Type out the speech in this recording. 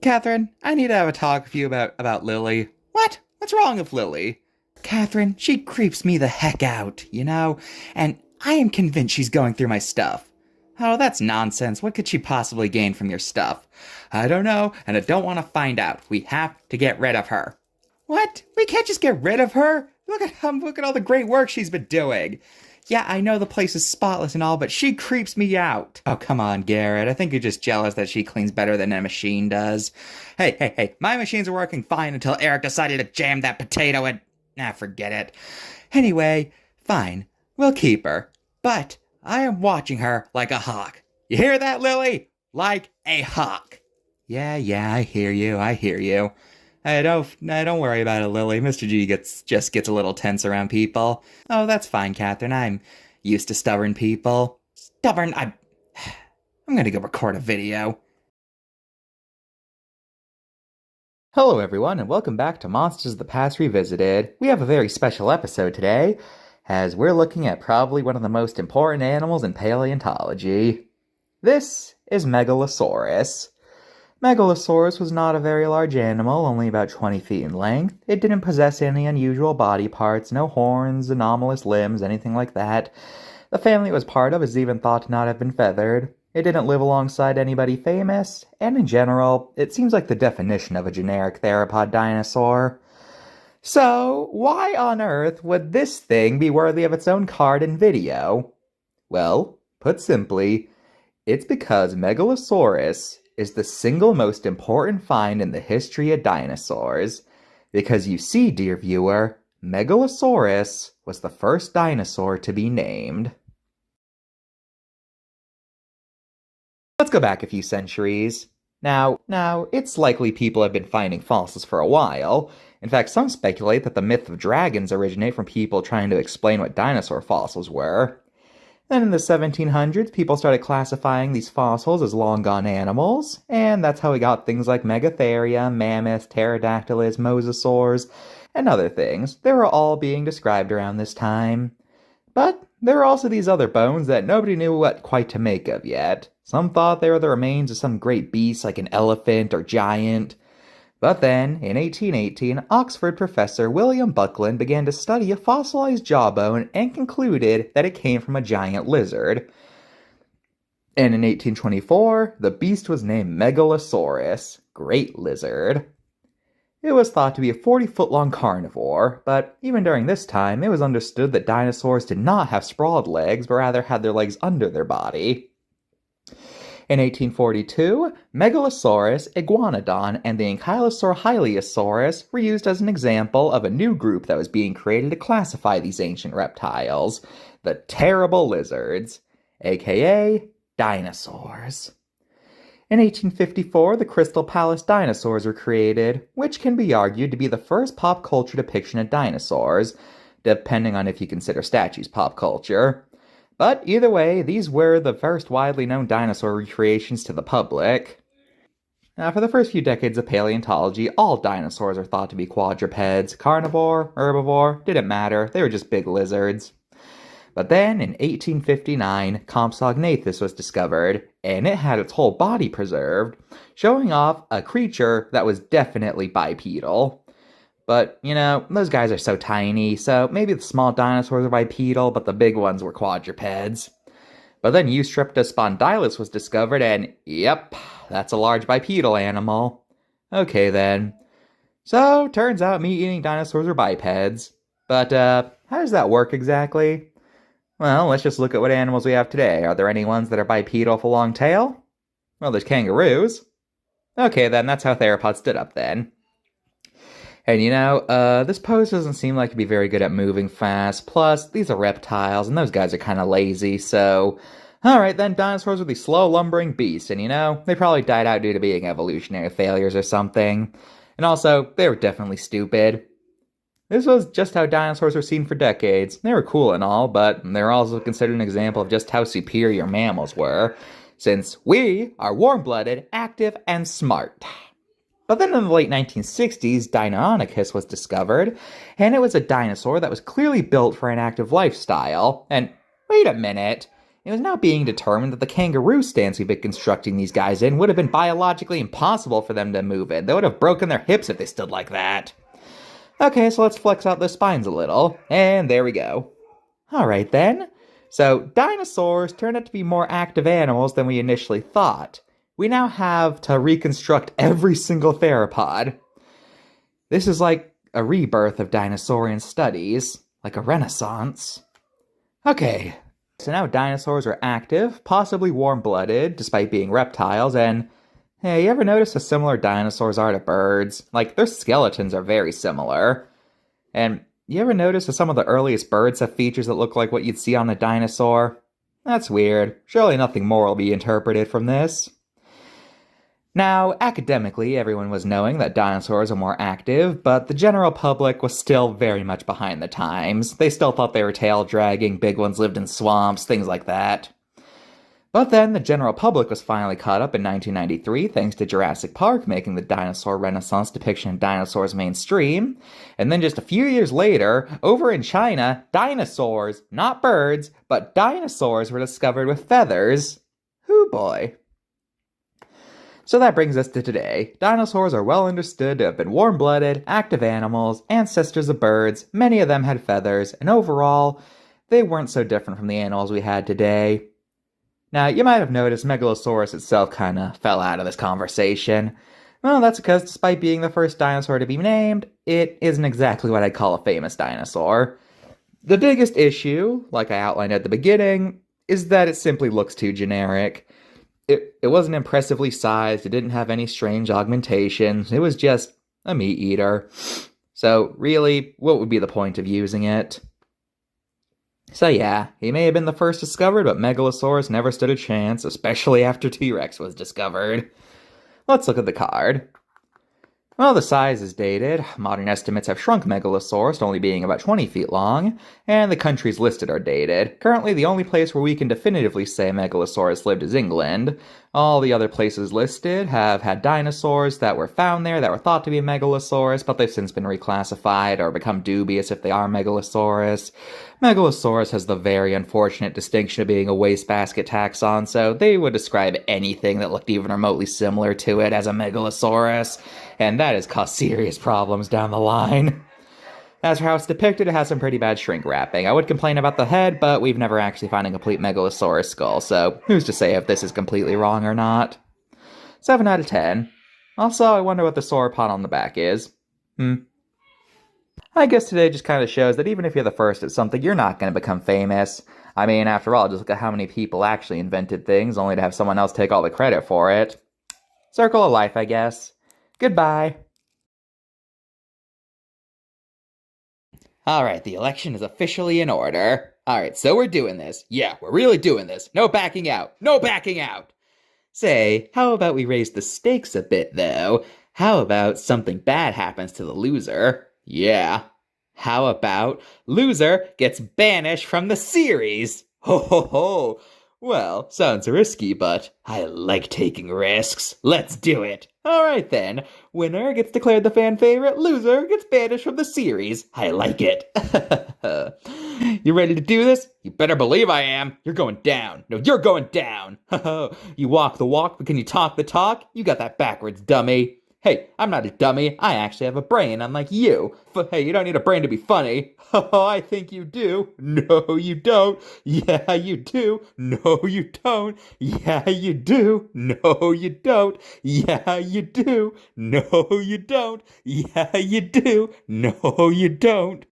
Catherine, I need to have a talk with you about Lily. What? What's wrong with Lily? Catherine, she creeps me the heck out, and I am convinced she's going through my stuff. Oh, that's nonsense. What could she possibly gain from your stuff? I don't know, and I don't want to find out. We have to get rid of her. What? We can't just get rid of her? Look at all the great work she's been doing. Yeah, I know the place is spotless and all, but she creeps me out. Oh, come on, Garrett. I think you're just jealous that she cleans better than a machine does. Hey, my machines are working fine until Eric decided to jam that potato in. Forget it. Anyway, fine. We'll keep her. But I am watching her like a hawk. You hear that, Lily? Like a hawk. Yeah, I hear you. Hey, don't worry about it, Lily. Mr.G just gets a little tense around people. Oh, that's fine, Catherine. I'm used to stubborn people. I'm gonna go record a video. Hello, everyone, and welcome back to Monsters of the Past Revisited. We have a very special episode today, as we're looking at probably one of the most important animals in paleontology. This is Megalosaurus. Megalosaurus was not a very large animal, only about 20 feet in length. It didn't possess any unusual body parts, no horns, anomalous limbs, anything like that. The family it was part of is even thought to not have been feathered. It didn't live alongside anybody famous, and in general, it seems like the definition of a generic theropod dinosaur. So, why on earth would this thing be worthy of its own card and video? Well, put simply, it's because Megalosaurus is the single most important find in the history of dinosaurs. Because you see, dear viewer, Megalosaurus was the first dinosaur to be named. Let's go back a few centuries. Now, it's likely people have been finding fossils for a while. In fact, some speculate that the myth of dragons originate from people trying to explain what dinosaur fossils were. Then in the 1700s, people started classifying these fossils as long-gone animals, and that's how we got things like Megatheria, mammoths, pterodactyls, mosasaurs, and other things. They were all being described around this time. But there were also these other bones that nobody knew what quite to make of yet. Some thought they were the remains of some great beast like an elephant or giant. But then, in 1818, Oxford professor William Buckland began to study a fossilized jawbone and concluded that it came from a giant lizard. And in 1824, the beast was named Megalosaurus, great lizard. It was thought to be a 40-foot-long carnivore, but even during this time, it was understood that dinosaurs did not have sprawled legs, but rather had their legs under their body. In 1842, Megalosaurus, Iguanodon, and the Ankylosaur Hylaeosaurus were used as an example of a new group that was being created to classify these ancient reptiles, the terrible lizards, aka dinosaurs. In 1854, the Crystal Palace dinosaurs were created, which can be argued to be the first pop culture depiction of dinosaurs, depending on if you consider statues pop culture. But either way, these were the first widely known dinosaur recreations to the public. Now, for the first few decades of paleontology, all dinosaurs are thought to be quadrupeds. Carnivore, herbivore, didn't matter, they were just big lizards. But then, in 1859, Compsognathus was discovered, and it had its whole body preserved, showing off a creature that was definitely bipedal. But, those guys are so tiny, so maybe the small dinosaurs are bipedal, but the big ones were quadrupeds. But then Eustrepta spondylus was discovered, and yep, that's a large bipedal animal. Okay then. So, turns out meat-eating dinosaurs are bipeds. But, how does that work exactly? Well, let's just look at what animals we have today. Are there any ones that are bipedal with a long tail? Well, there's kangaroos. Okay then, that's how theropods stood up then. And this pose doesn't seem like it'd be very good at moving fast. Plus, these are reptiles, and those guys are kind of lazy, so... Alright then, dinosaurs were these slow, lumbering beasts, and they probably died out due to being evolutionary failures or something. And also, they were definitely stupid. This was just how dinosaurs were seen for decades. They were cool and all, but they were also considered an example of just how superior mammals were, since we are warm-blooded, active, and smart. But then in the late 1960s, Deinonychus was discovered, and it was a dinosaur that was clearly built for an active lifestyle. And wait a minute, It was now being determined that the kangaroo stance we've been constructing these guys in would have been biologically impossible for them to move in. They would have broken their hips if they stood like that. Okay, so let's flex out their spines a little, and there we go. Alright then. So, dinosaurs turned out to be more active animals than we initially thought. We now have to reconstruct every single theropod. This is like a rebirth of dinosaurian studies, like a renaissance. Okay, so now dinosaurs are active, possibly warm-blooded, despite being reptiles, and hey, you ever notice how similar dinosaurs are to birds? Like, their skeletons are very similar. And you ever notice that some of the earliest birds have features that look like what you'd see on a dinosaur? That's weird. Surely nothing more will be interpreted from this. Now, academically, everyone was knowing that dinosaurs are more active, but the general public was still very much behind the times. They still thought they were tail-dragging, big ones lived in swamps, things like that. But then the general public was finally caught up in 1993 thanks to Jurassic Park making the dinosaur renaissance depiction of dinosaurs mainstream. And then just a few years later, over in China, dinosaurs, not birds, but dinosaurs were discovered with feathers. Hoo boy. So that brings us to today. Dinosaurs are well understood to have been warm-blooded, active animals, ancestors of birds, many of them had feathers, and overall, they weren't so different from the animals we had today. Now, you might have noticed Megalosaurus itself kinda fell out of this conversation. Well, that's because despite being the first dinosaur to be named, it isn't exactly what I'd call a famous dinosaur. The biggest issue, like I outlined at the beginning, is that it simply looks too generic. It wasn't impressively sized, it didn't have any strange augmentations, it was just a meat eater. So really, what would be the point of using it? So yeah, he may have been the first discovered, but Megalosaurus never stood a chance, especially after T-Rex was discovered. Let's look at the card. Well, the size is dated. Modern estimates have shrunk Megalosaurus to only being about 20 feet long, and the countries listed are dated. Currently, the only place where we can definitively say Megalosaurus lived is England. All the other places listed have had dinosaurs that were found there that were thought to be Megalosaurus, but they've since been reclassified or become dubious if they are Megalosaurus. Megalosaurus has the very unfortunate distinction of being a wastebasket taxon, so they would describe anything that looked even remotely similar to it as a Megalosaurus, and that has caused serious problems down the line. As for how it's depicted, it has some pretty bad shrink wrapping. I would complain about the head, but we've never actually found a complete Megalosaurus skull, so who's to say if this is completely wrong or not? 7 out of 10. Also, I wonder what the sauropod on the back is. I guess today just kind of shows that even if you're the first at something, you're not going to become famous. I mean, after all, just look at how many people actually invented things, only to have someone else take all the credit for it. Circle of life, I guess. Goodbye. Alright, the election is officially in order. Alright, so we're doing this. Yeah, we're really doing this. No backing out. No backing out! Say, how about we raise the stakes a bit, though? How about something bad happens to the loser? Yeah. How about loser gets banished from the series? Ho ho ho! Well, sounds risky, but I like taking risks. Let's do it. Alright then. Winner gets declared the fan favorite, loser gets banished from the series. I like it. You ready to do this? You better believe I am. You're going down. No, you're going down. You walk the walk, but can you talk the talk? You got that backwards, dummy. Hey, I'm not a dummy. I actually have a brain, unlike you. Hey, you don't need a brain to be funny. Oh, I think you do. No, you don't. Yeah, you do. No, you don't. Yeah, you do. No, you don't. Yeah, you do. No, you don't. Yeah, you do. No, you don't.